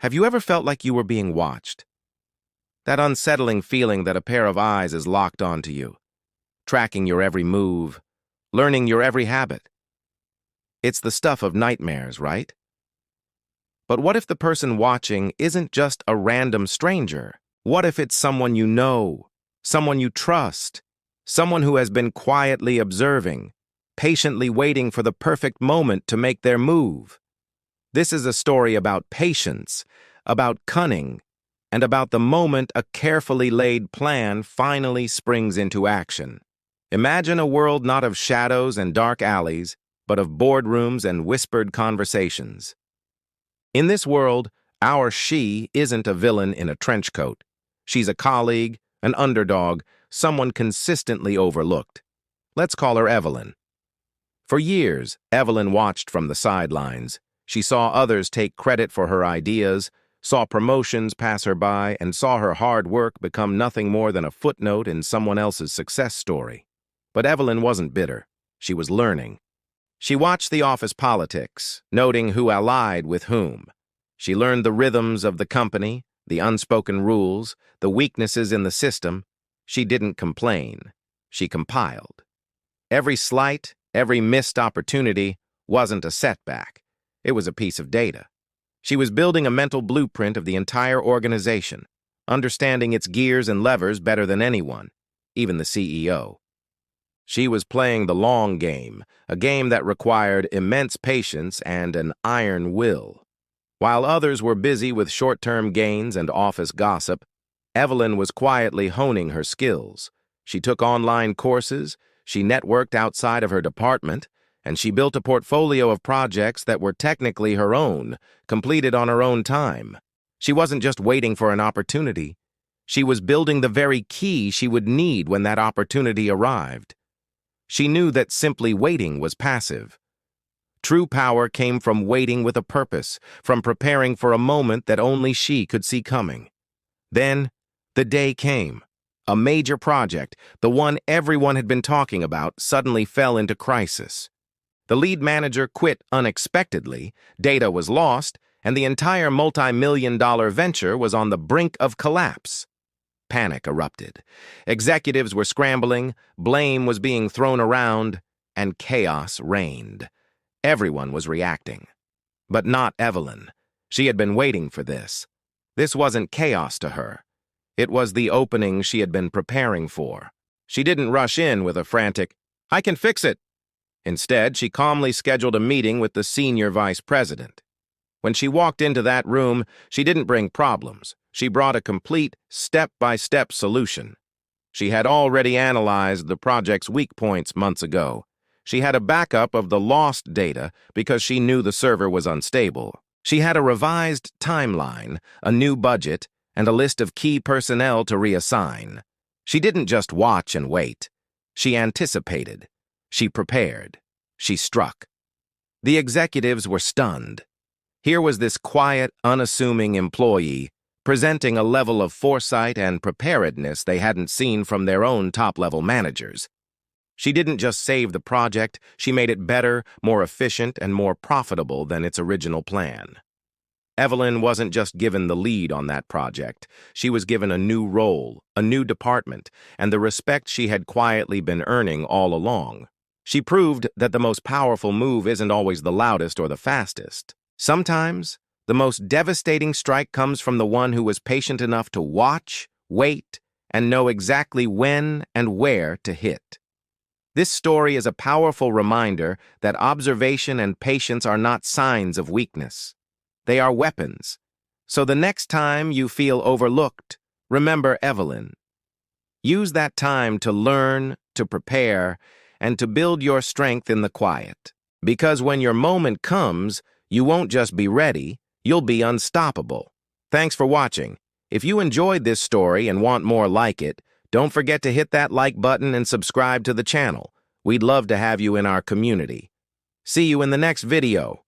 Have you ever felt like you were being watched? That unsettling feeling that a pair of eyes is locked onto you, tracking your every move, learning your every habit. It's the stuff of nightmares, right? But what if the person watching isn't just a random stranger? What if it's someone you know, someone you trust, someone who has been quietly observing, patiently waiting for the perfect moment to make their move? This is a story about patience, about cunning, and about the moment a carefully laid plan finally springs into action. Imagine a world not of shadows and dark alleys, but of boardrooms and whispered conversations. In this world, our she isn't a villain in a trench coat. She's a colleague, an underdog, someone consistently overlooked. Let's call her Evelyn. For years, Evelyn watched from the sidelines. She saw others take credit for her ideas, saw promotions pass her by, and saw her hard work become nothing more than a footnote in someone else's success story. But Evelyn wasn't bitter. She was learning. She watched the office politics, noting who allied with whom. She learned the rhythms of the company, the unspoken rules, the weaknesses in the system. She didn't complain. She compiled. Every slight, every missed opportunity wasn't a setback. It was a piece of data. She was building a mental blueprint of the entire organization, understanding its gears and levers better than anyone, even the CEO. She was playing the long game, a game that required immense patience and an iron will. While others were busy with short-term gains and office gossip, Evelyn was quietly honing her skills. She took online courses, she networked outside of her department, and she built a portfolio of projects that were technically her own, completed on her own time. She wasn't just waiting for an opportunity. She was building the very key she would need when that opportunity arrived. She knew that simply waiting was passive. True power came from waiting with a purpose, from preparing for a moment that only she could see coming. Then, the day came. A major project, the one everyone had been talking about, suddenly fell into crisis. The lead manager quit unexpectedly, data was lost, and the entire multi-million-dollar venture was on the brink of collapse. Panic erupted. Executives were scrambling, blame was being thrown around, and chaos reigned. Everyone was reacting. But not Evelyn. She had been waiting for this. This wasn't chaos to her. It was the opening she had been preparing for. She didn't rush in with a frantic, "I can fix it." Instead, she calmly scheduled a meeting with the senior vice president. When she walked into that room, she didn't bring problems. She brought a complete, step-by-step solution. She had already analyzed the project's weak points months ago. She had a backup of the lost data because she knew the server was unstable. She had a revised timeline, a new budget, and a list of key personnel to reassign. She didn't just watch and wait. She anticipated. She prepared. She struck. The executives were stunned. Here was this quiet, unassuming employee presenting a level of foresight and preparedness they hadn't seen from their own top-level managers. She didn't just save the project, she made it better, more efficient, and more profitable than its original plan. Evelyn wasn't just given the lead on that project. She was given a new role, a new department, and the respect she had quietly been earning all along. She proved that the most powerful move isn't always the loudest or the fastest. Sometimes, the most devastating strike comes from the one who was patient enough to watch, wait, and know exactly when and where to hit. This story is a powerful reminder that observation and patience are not signs of weakness. They are weapons. So the next time you feel overlooked, remember Evelyn. Use that time to learn, to prepare, and to build your strength in the quiet. Because when your moment comes, you won't just be ready, you'll be unstoppable. Thanks for watching. If you enjoyed this story and want more like it, don't forget to hit that like button and subscribe to the channel. We'd love to have you in our community. See you in the next video.